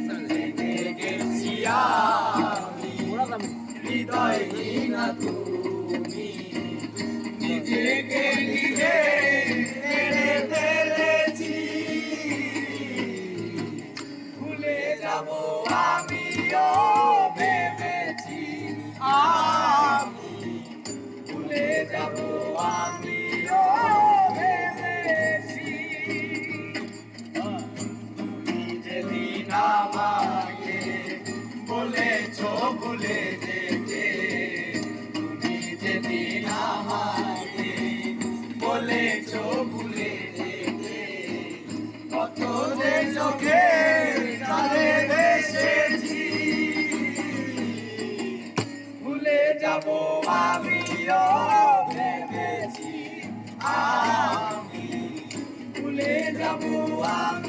জেনে গেছি আমি হৃদয়হীনা তুমি নিজেকে নিজে মেরে ফেলেছি ভুলে যাব আমিও ভেবেছি আমি ভুলে যাব আমিও ভেবেছি তুমি যেদিন আমাকে বলেছো ভুলে যেতে তুমি যেদিন আমাকে বলেছো ভুলে যেতে কত যে চোখে তারে ভেসেছি ভুলে যাব আমিও ভেবেছি আমি ভুলে যাব আমি